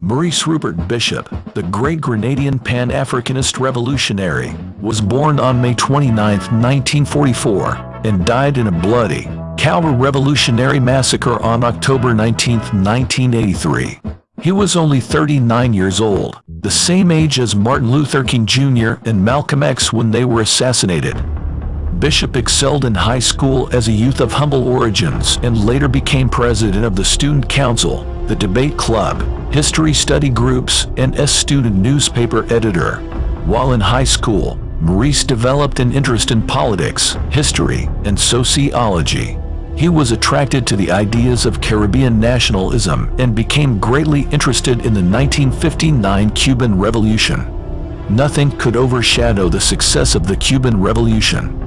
Maurice Rupert Bishop, the great Grenadian Pan-Africanist revolutionary, was born on May 29, 1944, and died in a bloody, counter-revolutionary massacre on October 19, 1983. He was only 39 years old, the same age as Martin Luther King Jr. and Malcolm X when they were assassinated. Bishop excelled in high school as a youth of humble origins and later became president of the Student Council, the Debate Club, History Study Groups, and as student newspaper editor. While in high school, Maurice developed an interest in politics, history, and sociology. He was attracted to the ideas of Caribbean nationalism and became greatly interested in the 1959 Cuban Revolution. Nothing could overshadow the success of the Cuban Revolution.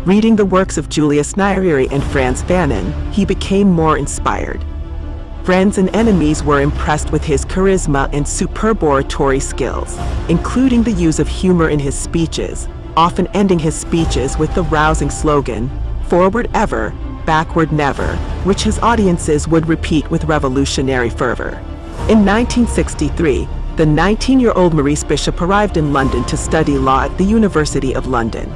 Reading the works of Julius Nyerere and Frantz Fanon, he became more inspired. Friends and enemies were impressed with his charisma and superb oratory skills, including the use of humor in his speeches, often ending his speeches with the rousing slogan, "Forward ever, backward never," which his audiences would repeat with revolutionary fervor. In 1963, the 19-year-old Maurice Bishop arrived in London to study law at the University of London.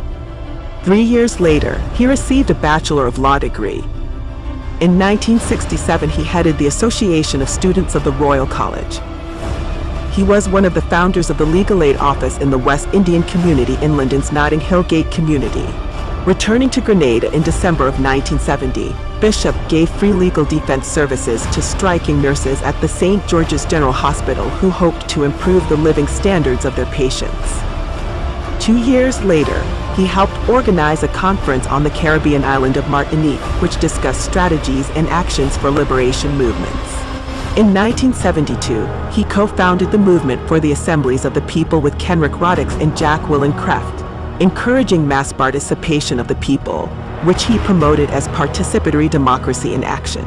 3 years later, he received a Bachelor of Law degree. In 1967, he headed the Association of Students of the Royal College. He was one of the founders of the Legal Aid Office in the West Indian community in London's Notting Hill Gate community. Returning to Grenada in December of 1970, Bishop gave free legal defense services to striking nurses at the St. George's General Hospital who hoped to improve the living standards of their patients. 2 years later, he helped organize a conference on the Caribbean island of Martinique, which discussed strategies and actions for liberation movements. In 1972, he co-founded the Movement for the Assemblies of the People with Kenrick Roddick and Jacqueline Kreft, encouraging mass participation of the people, which he promoted as participatory democracy in action.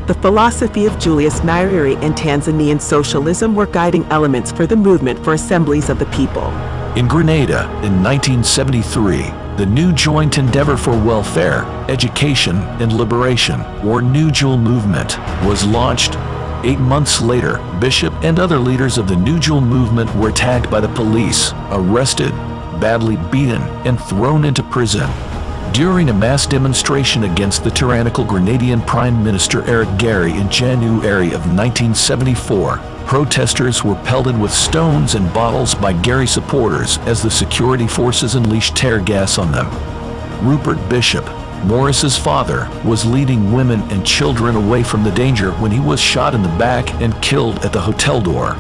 The philosophy of Julius Nyerere and Tanzanian socialism were guiding elements for the Movement for Assemblies of the People. In Grenada, in 1973, the new joint endeavor for welfare, education, and liberation, or New Jewel movement, was launched. 8 months later, Bishop and other leaders of the New Jewel movement were attacked by the police, arrested, badly beaten, and thrown into prison. During a mass demonstration against the tyrannical Grenadian Prime Minister Eric Gary in January of 1974, protesters were pelted with stones and bottles by Gary supporters as the security forces unleashed tear gas on them. Rupert Bishop, Maurice's father, was leading women and children away from the danger when he was shot in the back and killed at the hotel door.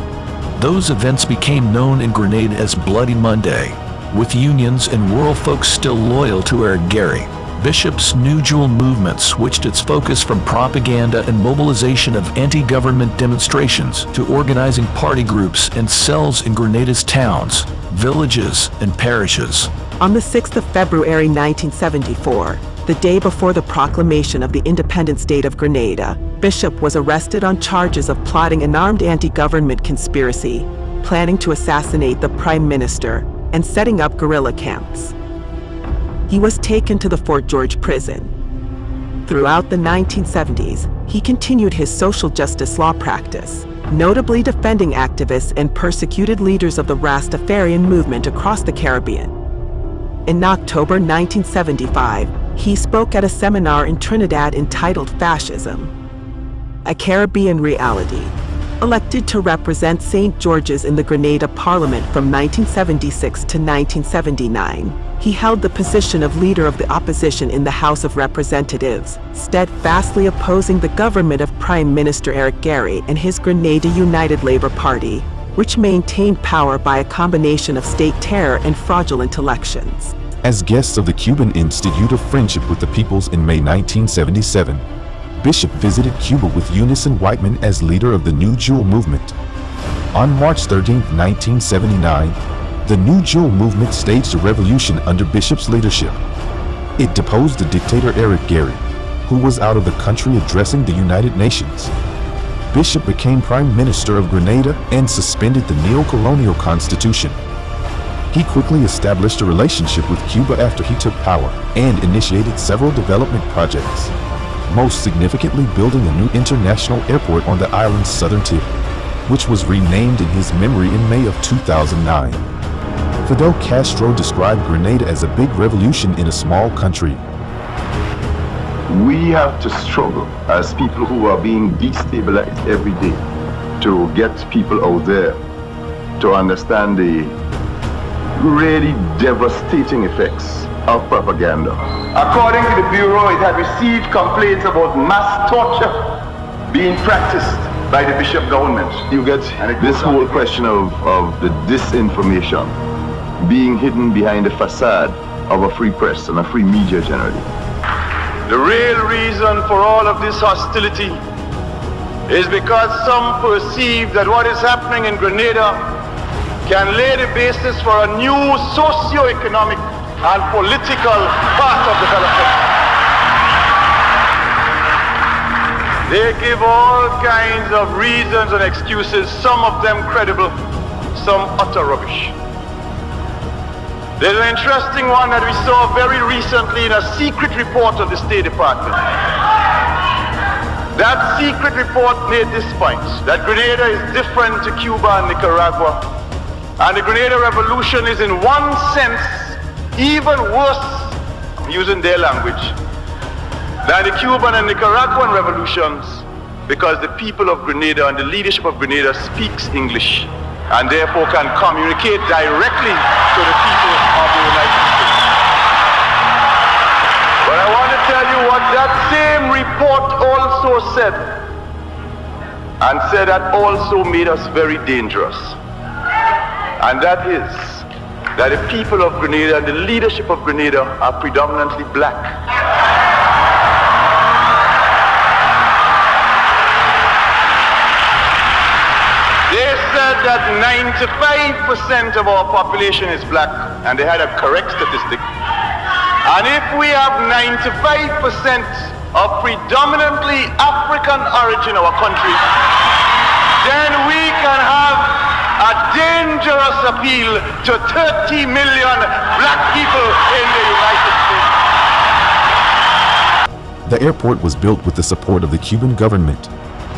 Those events became known in Grenada as Bloody Monday, with unions and rural folks still loyal to Eric Gary. Bishop's New Jewel movement switched its focus from propaganda and mobilization of anti-government demonstrations to organizing party groups and cells in Grenada's towns, villages, and parishes. On the 6th of February 1974, the day before the proclamation of the independent state of Grenada, Bishop was arrested on charges of plotting an armed anti-government conspiracy, planning to assassinate the Prime Minister, and setting up guerrilla camps. He was taken to the Fort George prison. Throughout the 1970s, he continued his social justice law practice, notably defending activists and persecuted leaders of the Rastafarian movement across the Caribbean. In October 1975, he spoke at a seminar in Trinidad entitled Fascism: A Caribbean Reality. Elected to represent St. George's in the Grenada Parliament from 1976 to 1979, he held the position of Leader of the Opposition in the House of Representatives, steadfastly opposing the government of Prime Minister Eric Gary and his Grenada United Labour Party, which maintained power by a combination of state terror and fraudulent elections. As guests of the Cuban Institute of Friendship with the Peoples in May 1977, Bishop visited Cuba with Eunice Whiteman as leader of the New Jewel movement. On March 13, 1979, the New Jewel movement staged a revolution under Bishop's leadership. It deposed the dictator Eric Gary, who was out of the country addressing the United Nations. Bishop became Prime Minister of Grenada and suspended the neo-colonial constitution. He quickly established a relationship with Cuba after he took power and initiated several development projects. most significantly building a new international airport on the island's southern tip, which was renamed in his memory in May of 2009. Fidel Castro described Grenada as a big revolution in a small country. We have to struggle as people who are being destabilized every day to get people out there to understand the really devastating effects of propaganda. According to the Bureau, it had received complaints about mass torture being practiced by the Bishop government. You get this whole question of the disinformation being hidden behind the facade of a free press and a free media generally. The real reason for all of this hostility is because some perceive that what is happening in Grenada can lay the basis for a new socio-economic and political path of development. They give all kinds of reasons and excuses, some of them credible, some utter rubbish. There's an interesting one that we saw very recently in a secret report of the State Department. That secret report made this point, that Grenada is different to Cuba and Nicaragua. And the Grenada Revolution is in one sense even worse, using their language, than the Cuban and Nicaraguan revolutions, because the people of Grenada and the leadership of Grenada speaks English and therefore can communicate directly to the people of the United States. But I want to tell you what that same report also said, and said that also made us very dangerous. And that is that the people of Grenada and the leadership of Grenada are predominantly black. They said that 95% of our population is black, and they had a correct statistic. And if we have 95% of predominantly African origin in our country, then we can have a dangerous appeal to 30 million black people in the United States. The airport was built with the support of the Cuban government,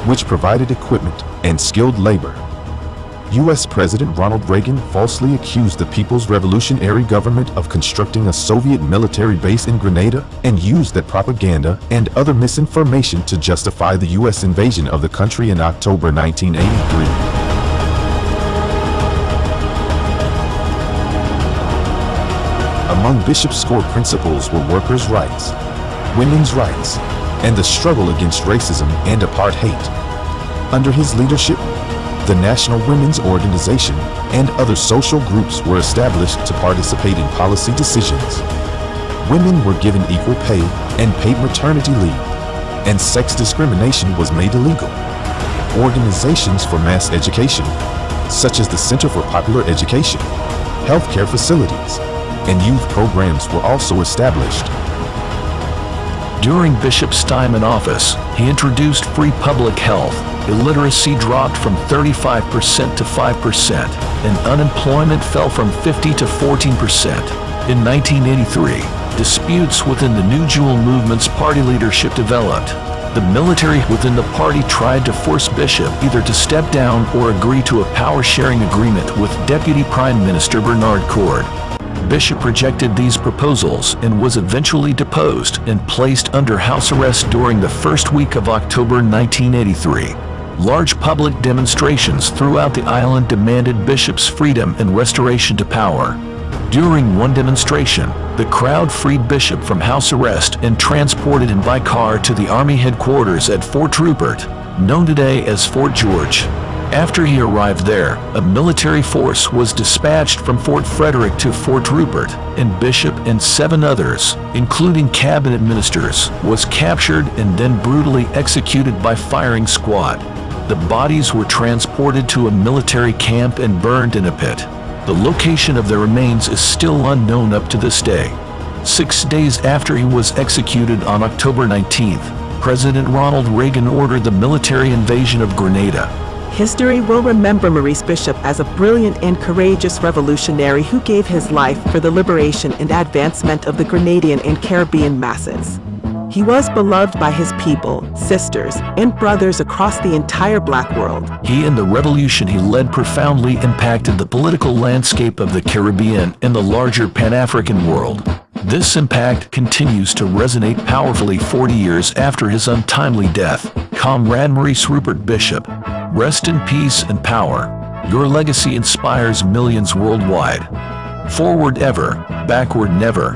which provided equipment and skilled labor. U.S. President Ronald Reagan falsely accused the People's Revolutionary Government of constructing a Soviet military base in Grenada and used that propaganda and other misinformation to justify the U.S. invasion of the country in October 1983. Among Bishop's core principles were workers' rights, women's rights, and the struggle against racism and apartheid. Under his leadership, the National Women's Organization and other social groups were established to participate in policy decisions. Women were given equal pay and paid maternity leave, and sex discrimination was made illegal. Organizations for mass education, such as the Center for Popular Education, healthcare facilities, and youth programs were also established. During Bishop's time in office, he introduced free public health. Illiteracy dropped from 35% to 5%, and unemployment fell from 50 to 14%. In 1983, disputes within the New Jewel movement's party leadership developed. The military within the party tried to force Bishop either to step down or agree to a power-sharing agreement with Deputy Prime Minister Bernard Coard. Bishop rejected these proposals and was eventually deposed and placed under house arrest during the first week of October 1983. Large public demonstrations throughout the island demanded Bishop's freedom and restoration to power. During one demonstration, the crowd freed Bishop from house arrest and transported him by car to the Army headquarters at Fort Rupert, known today as Fort George. After he arrived there, a military force was dispatched from Fort Frederick to Fort Rupert, and Bishop and 7 others, including cabinet ministers, was captured and then brutally executed by firing squad. The bodies were transported to a military camp and burned in a pit. The location of their remains is still unknown up to this day. 6 days after he was executed on October 19th, President Ronald Reagan ordered the military invasion of Grenada. History will remember Maurice Bishop as a brilliant and courageous revolutionary who gave his life for the liberation and advancement of the Grenadian and Caribbean masses. He was beloved by his people, sisters, and brothers across the entire Black world. He and the revolution he led profoundly impacted the political landscape of the Caribbean and the larger Pan-African world. This impact continues to resonate powerfully 40 years after his untimely death. Comrade Maurice Rupert Bishop, rest in peace and power. Your legacy inspires millions worldwide. Forward ever, backward never.